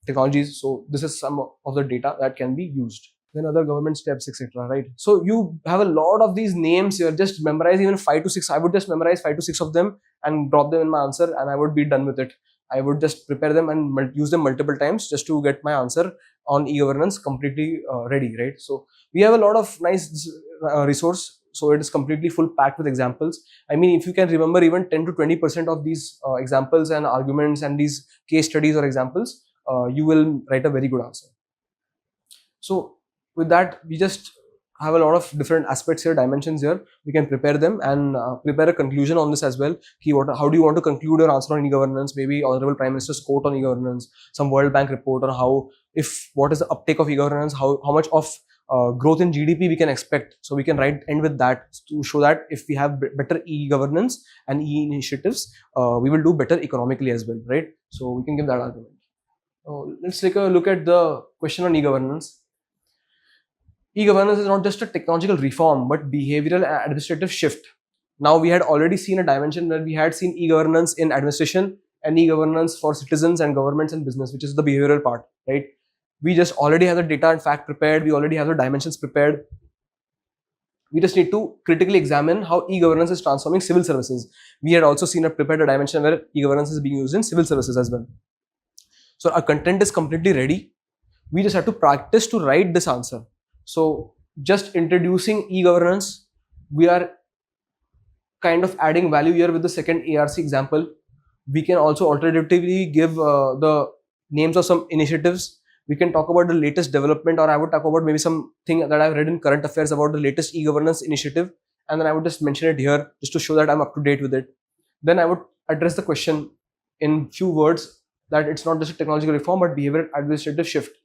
technologies? So this is some of the data that can be used. Then other government steps, etc. Right? So you have a lot of these names here. Just memorize even 5 to 6. I would just memorize 5 to 6 of them and drop them in my answer, and I would be done with it. I would just prepare them and use them multiple times just to get my answer on e-governance completely ready. Right? So we have a lot of nice resource. So it is completely full packed with examples. I mean, if you can remember even 10 to 20% of these examples and arguments and these case studies or examples, you will write a very good answer. So with that, we just have a lot of different aspects here, dimensions here. We can prepare them and prepare a conclusion on this as well. How do you want to conclude your answer on e-governance? Maybe Honorable Prime Minister's quote on e-governance, some World Bank report on what is the uptake of e-governance, how much of growth in GDP we can expect. So we can end with that to show that if we have better e-governance and e-initiatives, we will do better economically as well, right? So we can give that argument. Let's take a look at the question on e-governance. E-governance is not just a technological reform, but behavioral and administrative shift. Now we had already seen a dimension where we had seen e-governance in administration and e-governance for citizens and governments and business, which is the behavioral part, right? We just already have the data and fact prepared. We already have the dimensions prepared. We just need to critically examine how e-governance is transforming civil services. We had also seen prepared a dimension where e-governance is being used in civil services as well. So our content is completely ready. We just have to practice to write this answer. So just introducing e-governance, we are kind of adding value here with the second ARC example. We can also alternatively give the names of some initiatives. We can talk about the latest development, or I would talk about maybe something that I've read in current affairs about the latest e-governance initiative, and then I would just mention it here just to show that I'm up to date with it. Then I would address the question in few words that it's not just a technological reform but behavioral administrative shift.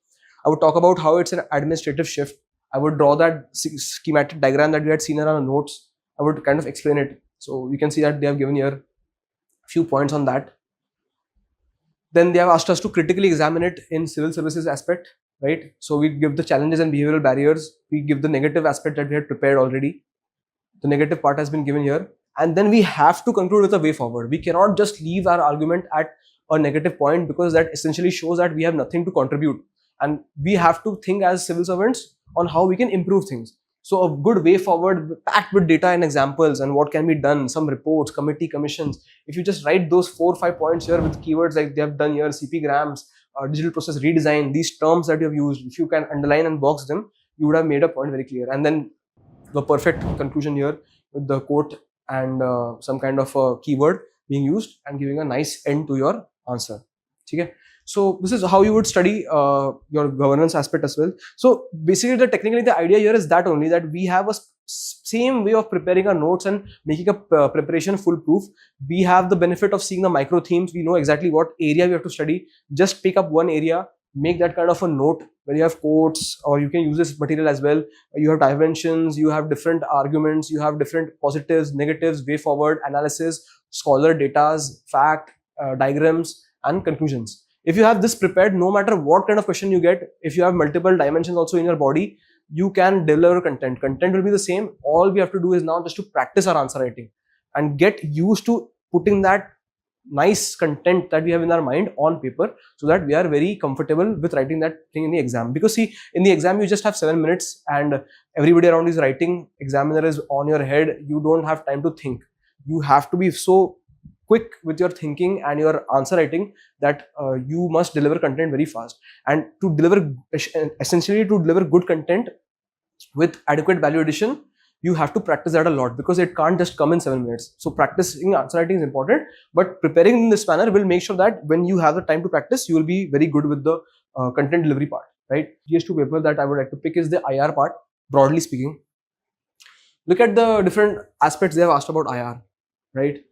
I would talk about how it's an administrative shift. I would draw that schematic diagram that we had seen in our notes. I would kind of explain it. So you can see that they have given here a few points on that. Then they have asked us to critically examine it in civil services aspect, right? So we give the challenges and behavioral barriers. We give the negative aspect that we had prepared already. The negative part has been given here. And then we have to conclude with a way forward. We cannot just leave our argument at a negative point, because that essentially shows that we have nothing to contribute. And we have to think as civil servants on how we can improve things. So a good way forward, packed with data and examples and what can be done, some reports, committee, commissions. If you just write those 4 or 5 points here with keywords like they have done here, CP grams, digital process redesign, these terms that you have used, if you can underline and box them, you would have made a point very clear. And then the perfect conclusion here with the quote and some kind of a keyword being used and giving a nice end to your answer. Okay? So this is how you would study your governance aspect as well. So basically, technically the idea here is that only that we have a same way of preparing our notes and making a preparation foolproof. We have the benefit of seeing the micro themes. We know exactly what area we have to study. Just pick up one area, make that kind of a note where you have quotes, or you can use this material as well. You have dimensions, you have different arguments, you have different positives, negatives, way forward, analysis, scholar datas, fact, diagrams, and conclusions. If you have this prepared, no matter what kind of question you get, if you have multiple dimensions also in your body, you can deliver content. Content will be the same. All we have to do is now just to practice our answer writing and get used to putting that nice content that we have in our mind on paper, so that we are very comfortable with writing that thing in the exam. Because see, in the exam you just have 7 minutes and everybody around is writing, examiner is on your head, you don't have time to think. You have to be so quick with your thinking and your answer writing that you must deliver content very fast. And to deliver, essentially to deliver good content with adequate value addition, you have to practice that a lot, because it can't just come in 7 minutes. So practicing answer writing is important, but preparing in this manner will make sure that when you have the time to practice, you will be very good with the content delivery part, right? GS2 paper that I would like to pick is the IR part, broadly speaking. Look at the different aspects they have asked about IR, right?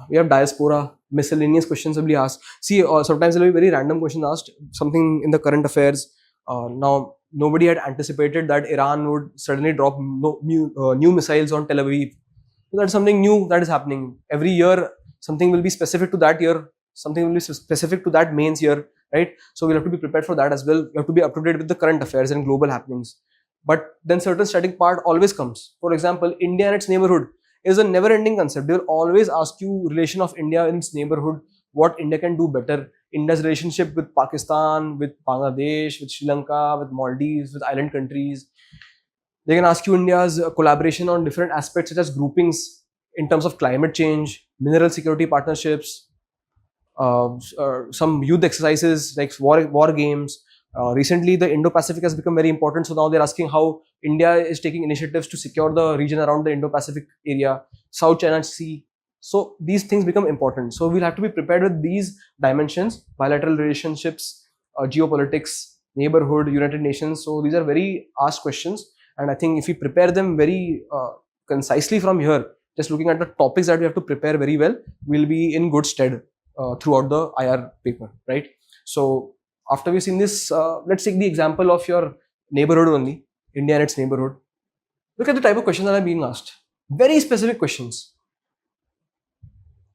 We have diaspora, miscellaneous questions will be asked. See, sometimes there will be very random questions asked, something in the current affairs. Now, nobody had anticipated that Iran would suddenly drop new missiles on Tel Aviv. So that's something new that is happening. Every year, something will be specific to that year, something will be specific to that mains year, right? So we'll have to be prepared for that as well. We have to be up to date with the current affairs and global happenings. But then certain static part always comes. For example, India and its neighborhood is a never-ending concept. They will always ask you relation of India in its neighborhood, what India can do better. India's relationship with Pakistan, with Bangladesh, with Sri Lanka, with Maldives, with island countries. They can ask you India's collaboration on different aspects such as groupings in terms of climate change, mineral security partnerships, some youth exercises like war games. Recently, the Indo-Pacific has become very important. So now they're asking how India is taking initiatives to secure the region around the Indo-Pacific area, South China Sea. So these things become important. So we'll have to be prepared with these dimensions: bilateral relationships, geopolitics, neighborhood, United Nations. So these are very asked questions. And I think if we prepare them very concisely from here, just looking at the topics that we have to prepare very well, we'll be in good stead throughout the IR paper, right? So after we've seen this, let's take the example of your neighborhood only, India and its neighborhood. Look at the type of questions that are being asked. Very specific questions.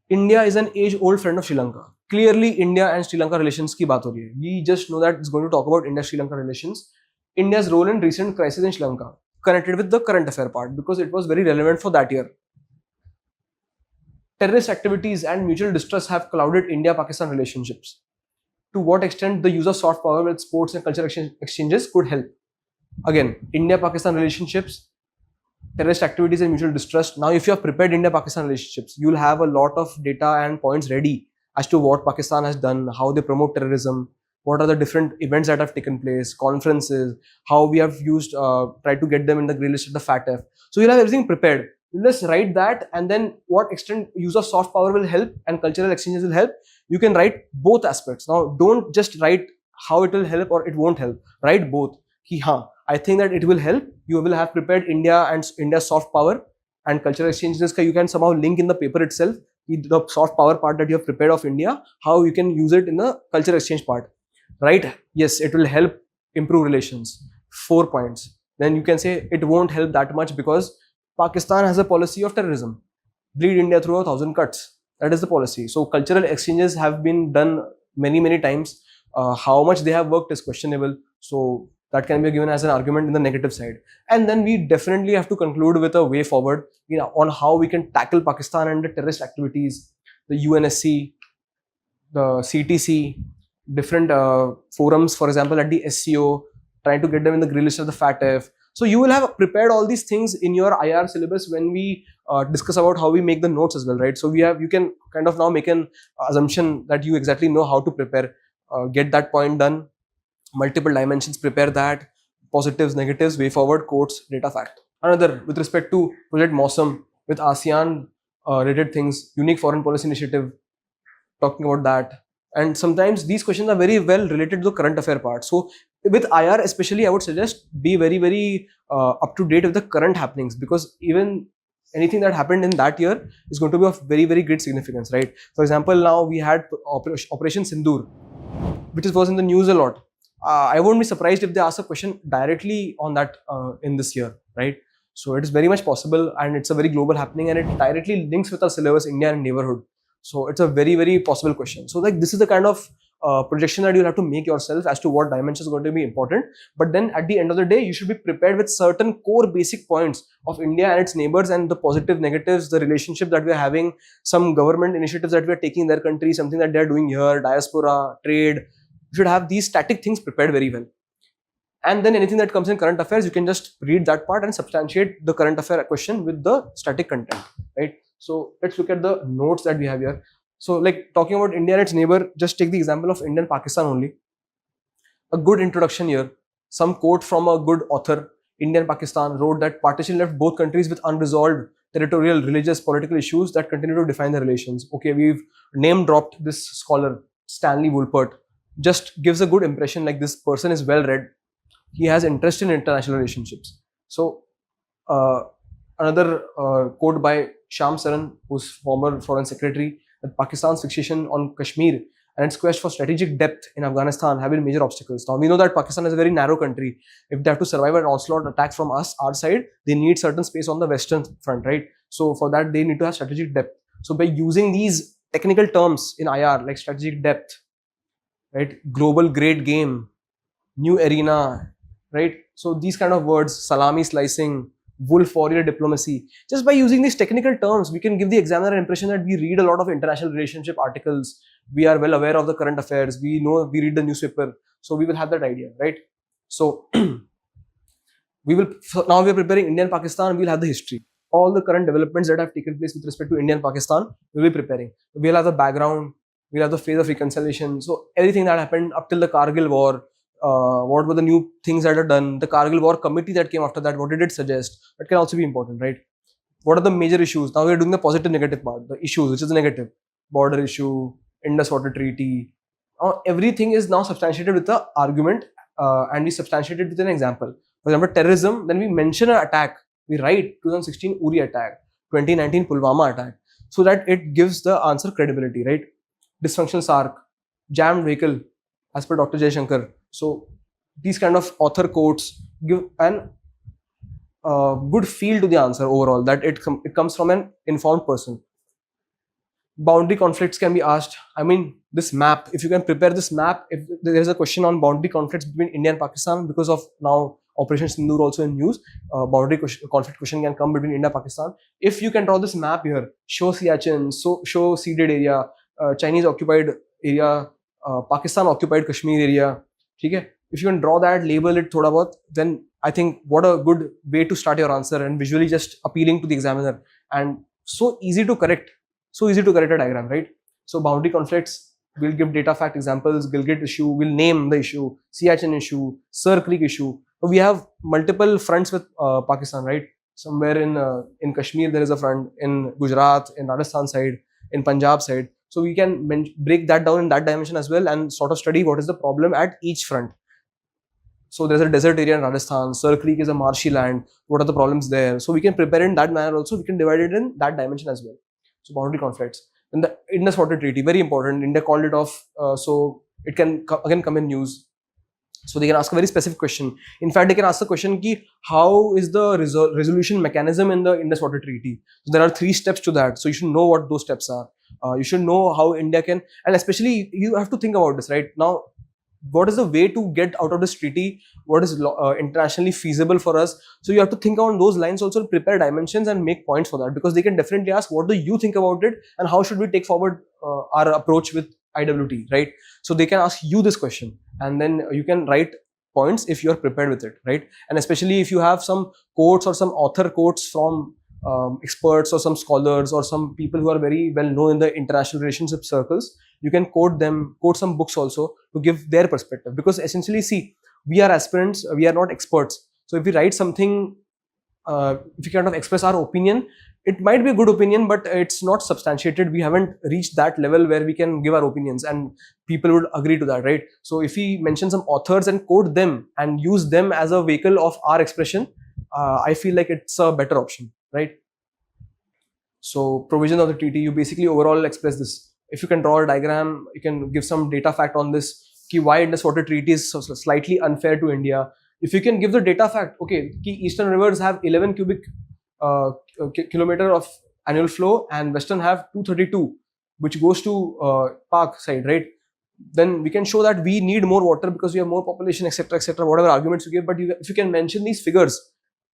India is an age-old friend of Sri Lanka. Clearly, India and Sri Lanka relations ki baat ho rahi hai. We just know that it's going to talk about India-Sri Lanka relations. India's role in recent crisis in Sri Lanka, connected with the current affair part, because it was very relevant for that year. Terrorist activities and mutual distrust have clouded India-Pakistan relationships. To what extent the use of soft power with sports and cultural exchanges could help. Again, India-Pakistan relationships, terrorist activities and mutual distrust. Now, if you have prepared India-Pakistan relationships, you'll have a lot of data and points ready as to what Pakistan has done, how they promote terrorism, what are the different events that have taken place, conferences, how we have used, tried to get them in the grey list of the FATF. So you'll have everything prepared. You'll just write that, and then what extent use of soft power will help and cultural exchanges will help. You can write both aspects. Now, don't just write how it will help or it won't help. Write both. I think that it will help. You will have prepared India and India's soft power and cultural exchanges. You can somehow link in the paper itself the soft power part that you have prepared of India, how you can use it in the cultural exchange part. Right? Yes, it will help improve relations. 4 points. Then you can say it won't help that much because Pakistan has a policy of terrorism. Bleed India through 1,000 cuts. That is the policy. So cultural exchanges have been done many times. How much they have worked is questionable. So that can be given as an argument in the negative side. And then we definitely have to conclude with a way forward, on how we can tackle Pakistan and the terrorist activities, the UNSC, the CTC, different forums, for example, at the SCO, trying to get them in the grey list of the FATF. So you will have prepared all these things in your IR syllabus when we discuss about how we make the notes as well, right? So you can kind of now make an assumption that you exactly know how to prepare, get that point done, multiple dimensions, prepare that, positives, negatives, way forward, quotes, data, fact. Another, with respect to Project Mosam, with ASEAN related things, unique foreign policy initiative, talking about that. And sometimes these questions are very well related to the current affair part. So with IR especially, I would suggest be very up to date with the current happenings, because even anything that happened in that year is going to be of very great significance, right? For example, now we had Operation Sindoor, which was in the news a lot. I won't be surprised if they ask a question directly on that in this year, right? So it is very much possible, and it's a very global happening, and it directly links with our syllabus, India and neighborhood. So it's a very possible question. So like this is the kind of projection that you'll have to make yourself as to what dimensions are going to be important. But then at the end of the day, you should be prepared with certain core basic points of India and its neighbors and the positive, negatives, the relationship that we are having, some government initiatives that we are taking in their country, something that they are doing here, diaspora, trade. You should have these static things prepared very well. And then anything that comes in current affairs, you can just read that part and substantiate the current affair question with the static content, right? So let's look at the notes that we have here. So like talking about India and its neighbor, just take the example of India and Pakistan only. A good introduction here, some quote from a good author. India and Pakistan wrote that partition left both countries with unresolved territorial, religious, political issues that continue to define their relations. Okay, we've name dropped this scholar, Stanley Woolpert. Just gives a good impression, like this person is well read. He has interest in international relationships. So another quote by Sham Saran, who's former foreign secretary, that Pakistan's fixation on Kashmir and its quest for strategic depth in Afghanistan have been major obstacles. Now we know that Pakistan is a very narrow country. If they have to survive an onslaught attack from us, our side, they need certain space on the western front, right? So for that, they need to have strategic depth. So by using these technical terms in IR, like strategic depth, right, global great game, new arena, right? So these kind of words, salami slicing, wolf warrior diplomacy, just by using these technical terms, we can give the examiner an impression that we read a lot of international relationship articles, we are well aware of the current affairs, we know, we read the newspaper, so we will have that idea, right? So we will, now we are preparing India and Pakistan, we'll have the history, all the current developments that have taken place with respect to India and Pakistan, we'll be preparing. We'll have the background, we'll have the phase of reconciliation, so everything that happened up till the Kargil war, what were the new things that are done, the Kargil war committee that came after that, what did it suggest, that can also be important, right? What are the major issues? Now we are doing the positive negative part, the issues, which is the negative, border issue, Indus Water Treaty. Everything is now substantiated with the argument and we substantiated with an example. For example, terrorism, then we mention an attack, we write 2016 Uri attack, 2019 Pulwama attack, so that it gives the answer credibility, right? Dysfunctional SARC, jammed vehicle, as per Dr. Jaishankar. So these kind of author quotes give an good feel to the answer overall, that it comes from an informed person. Boundary conflicts can be asked. I mean, this map, if you can prepare this map, if there is a question on boundary conflicts between India and Pakistan, because of now Operation Sindoor also in news, boundary conflict question can come between India and Pakistan. If you can draw this map here, show Siachen, show ceded area, Chinese occupied area, Pakistan occupied Kashmir area, okay? If you can draw that, label it thoda bahut, then I think what a good way to start your answer and visually just appealing to the examiner and so easy to correct a diagram, right? So boundary conflicts, we'll give data fact examples, Gilgit issue, we'll name the issue, Siachen issue, Sir Creek issue. So we have multiple fronts with Pakistan, right? Somewhere in Kashmir there is a front, in Gujarat, in Rajasthan side, in Punjab side. So we can break that down in that dimension as well and sort of study what is the problem at each front. So there's a desert area in Rajasthan, Sir Creek is a marshy land, what are the problems there? So we can prepare in that manner also, we can divide it in that dimension as well. So boundary conflicts. Then the Indus Water Treaty, very important, India called it off, so it can again come in news. So they can ask a very specific question. In fact, they can ask the question ki, how is the resolution mechanism in the Indus Water Treaty? So there are 3 steps to that. So you should know what those steps are. You should know how India can, and especially you have to think about this, right? Now, what is the way to get out of this treaty? What is internationally feasible for us? So you have to think on those lines also, prepare dimensions and make points for that, because they can definitely ask, what do you think about it? And how should we take forward our approach with IWT, right? So they can ask you this question and then you can write points if you are prepared with it, right? And especially if you have some quotes or some author quotes from experts or some scholars or some people who are very well known in the international relationship circles, you can quote them, quote some books also to give their perspective. Because essentially, see, we are aspirants, we are not experts. So if we write something, if we kind of express our opinion, it might be a good opinion, but it's not substantiated. We haven't reached that level where we can give our opinions and people would agree to that, right? So if we mention some authors and quote them and use them as a vehicle of our expression, I feel like it's a better option, right? So provision of the treaty, you basically overall express this. If you can draw a diagram, you can give some data fact on this, why Indus Water Treaty is slightly unfair to India. If you can give the data fact, okay, eastern rivers have 11 cubic kilometer of annual flow and western have 232, which goes to Pak side, right? then we can show that we need more water because we have more population, etc., whatever arguments you give. But if you can mention these figures,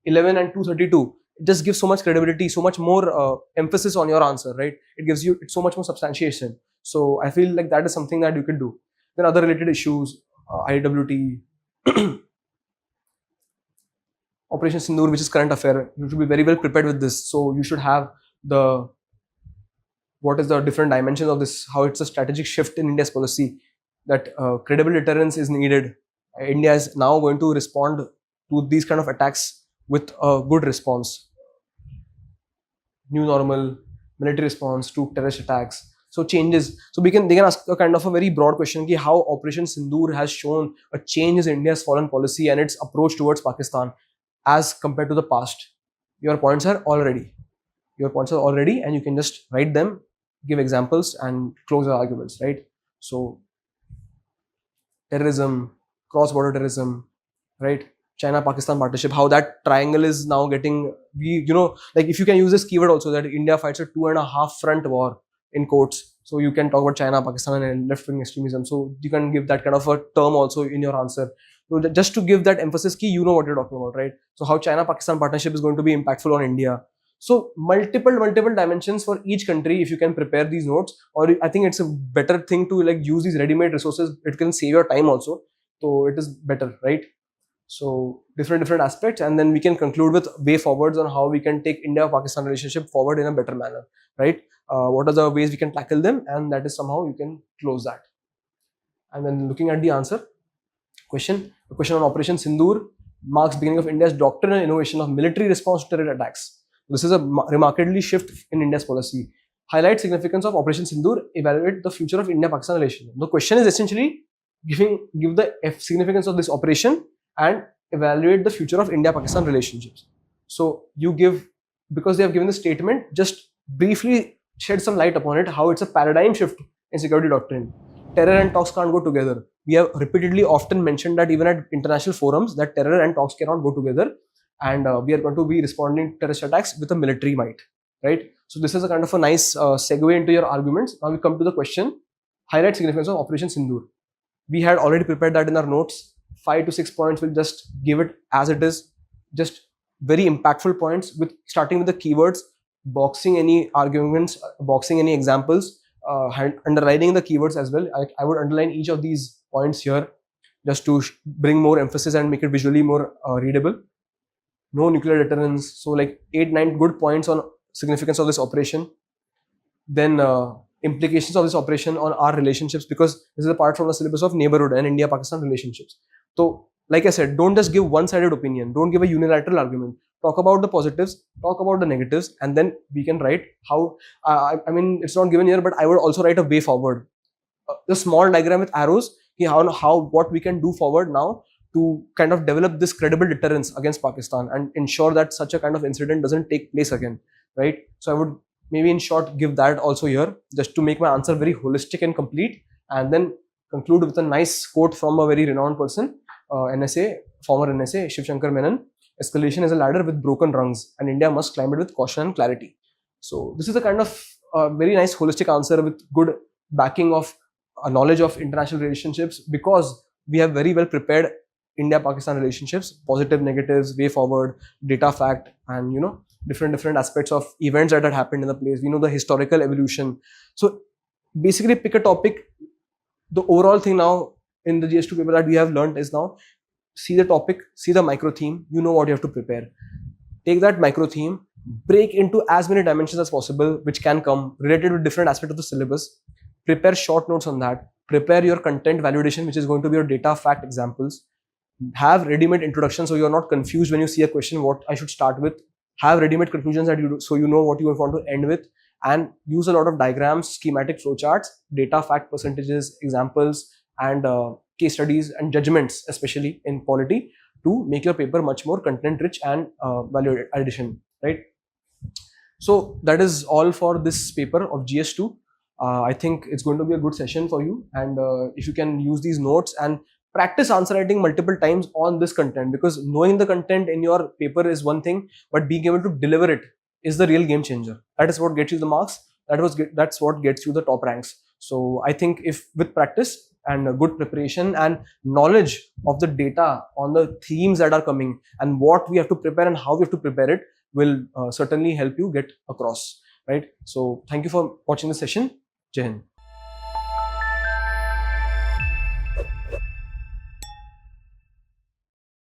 11 and 232, it just gives so much credibility, so much more emphasis on your answer, right? It gives you so much more substantiation. So I feel like that is something that you can do. Then other related issues, IWT, Operation Sindoor, which is current affair. You should be very well prepared with this. So you should have what is the different dimensions of this, how it's a strategic shift in India's policy, that credible deterrence is needed. India is now going to respond to these kind of attacks with a good response. New normal, military response to terrorist attacks. So changes. So they can ask a kind of a very broad question, ki how Operation Sindoor has shown a change in India's foreign policy and its approach towards Pakistan as compared to the past. Your points are all ready. And you can just write them, give examples, and close your arguments, right? So terrorism, cross-border terrorism, right? China-Pakistan partnership, how that triangle is now getting, like if you can use this keyword also, that India fights a 2.5 front war in quotes. So you can talk about China, Pakistan, and left-wing extremism. So you can give that kind of a term also in your answer. So just to give that emphasis, ki you know what you're talking about, right? So how China-Pakistan partnership is going to be impactful on India. So multiple dimensions for each country. If you can prepare these notes, or I think it's a better thing to like use these ready-made resources. It can save your time also. So it is better, right? So different aspects, and then we can conclude with way forwards on how we can take India-Pakistan relationship forward in a better manner, right? What are the ways we can tackle them, and that is somehow you can close that. And then looking at the answer, the question on Operation Sindoor marks beginning of India's doctrine and innovation of military response to terror attacks. This is a remarkably shift in India's policy. Highlight significance of Operation Sindoor, evaluate the future of India-Pakistan relationship. The question is essentially give the significance of this operation and evaluate the future of India-Pakistan relationships. So you give, because they have given the statement, just briefly shed some light upon it, how it's a paradigm shift in security doctrine. Terror and talks can't go together. We have repeatedly often mentioned that even at international forums, that terror and talks cannot go together. And we are going to be responding to terrorist attacks with a military might, right? So this is a kind of a nice segue into your arguments. Now we come to the question, highlight significance of Operation Sindoor. We had already prepared that in our notes. 5 to 6 points, we'll just give it as it is. Just very impactful points, with starting with the keywords, boxing any arguments, boxing any examples, underlining the keywords as well. I would underline each of these points here just to bring more emphasis and make it visually more readable. No nuclear deterrence. So like 8-9 good points on significance of this operation. Then implications of this operation on our relationships, because this is a part from the syllabus of neighborhood and India-Pakistan relationships. So like I said, don't just give one-sided opinion. Don't give a unilateral argument. Talk about the positives, talk about the negatives, and then we can write how, I mean, it's not given here, but I would also write a way forward. The small diagram with arrows, what we can do forward now to kind of develop this credible deterrence against Pakistan and ensure that such a kind of incident doesn't take place again, right? So I would maybe in short give that also here, just to make my answer very holistic and complete, and then conclude with a nice quote from a very renowned person, NSA, former NSA, Shiv Shankar Menon. Escalation is a ladder with broken rungs, and India must climb it with caution and clarity. So this is a kind of very nice holistic answer with good backing of knowledge of international relationships, because we have very well prepared India-Pakistan relationships, positive, negatives, way forward, data fact, and different aspects of events that had happened in the place. We know the historical evolution. So basically pick a topic. The overall thing now in the GS2 paper that we have learned is now see the topic, see the micro theme, you know what you have to prepare. Take that micro theme, break into as many dimensions as possible which can come related with different aspects of the syllabus. Prepare short notes on that. Prepare your content validation, which is going to be your data fact examples. Have ready-made introduction so you're not confused when you see a question what I should start with. Have ready-made conclusions that you do, so you know what you want to end with, and use a lot of diagrams, schematic flowcharts, data fact percentages, examples, and case studies and judgments, especially in polity, to make your paper much more content rich and value addition, right? So that is all for this paper of GS2. I think it's going to be a good session for you, and if you can use these notes and practice answer writing multiple times on this content, because knowing the content in your paper is one thing, but being able to deliver it is the real game changer. That is what gets you the marks. That's what gets you the top ranks. So I think if with practice, and good preparation and knowledge of the data on the themes that are coming and what we have to prepare and how we have to prepare it will certainly help you get across, right? So thank you for watching the session. Jai Hind.